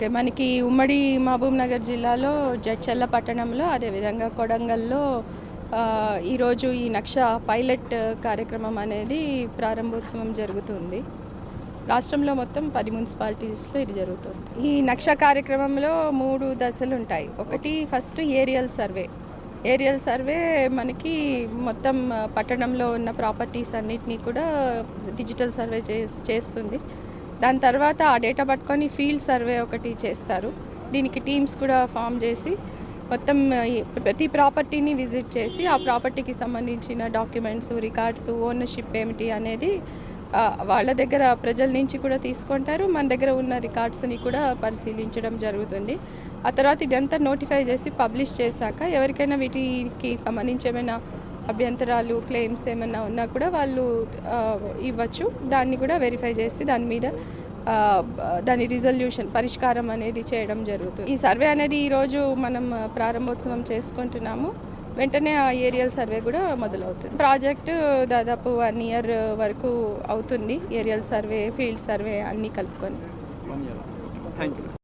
Okay. మనకి ఉమ్మడి మహబూబ్‌నగర్ జిల్లాలో జడ్చర్ల పట్టణంలో, అదేవిధంగా కొడంగల్‌లో ఈరోజు ఈ నక్ష పైలట్ కార్యక్రమం అనేది ప్రారంభోత్సవం జరుగుతుంది. రాష్ట్రంలో మొత్తం 10 మున్సిపాలిటీస్‌లో ఇది జరుగుతుంది. ఈ నక్ష కార్యక్రమంలో 3 దశలుంటాయి. ఒకటి first aerial survey. Aerial survey మనకి మొత్తం పట్టణంలో ఉన్న ప్రాపర్టీస్ అన్నిటినీ కూడా డిజిటల్ సర్వే చేస్తుంది. దాని తర్వాత ఆ డేటా పట్టుకొని ఫీల్డ్ సర్వే ఒకటి చేస్తారు. దీనికి టీమ్స్ కూడా ఫామ్ చేసి మొత్తం ప్రతి ప్రాపర్టీని విజిట్ చేసి ఆ ప్రాపర్టీకి సంబంధించిన డాక్యుమెంట్స్, రికార్డ్స్, ఓనర్షిప్ ఏమిటి అనేది వాళ్ళ దగ్గర ప్రజల నుంచి కూడా తీసుకుంటారు. మన దగ్గర ఉన్న రికార్డ్స్ని కూడా పరిశీలించడం జరుగుతుంది. ఆ తర్వాత ఇదంతా నోటిఫై చేసి పబ్లిష్ చేశాక ఎవరికైనా వీటికి సంబంధించి ఏమైనా అభ్యంతరాలు, క్లెయిమ్స్ ఏమైనా ఉన్నా కూడా వాళ్ళు ఇవ్వచ్చు. దాన్ని కూడా వెరిఫై చేసి దాని మీద దాని రిజల్యూషన్ పరిష్కారం అనేది చేయడం జరుగుతుంది. ఈ సర్వే అనేది ఈరోజు మనం ప్రారంభోత్సవం చేసుకుంటున్నాము. వెంటనే ఆ ఏరియల్ సర్వే కూడా మొదలవుతుంది. ప్రాజెక్టు దాదాపు 1 ఇయర్ వరకు అవుతుంది. ఏరియల్ సర్వే, ఫీల్డ్ సర్వే అన్నీ కలుపుకొని. Thank you.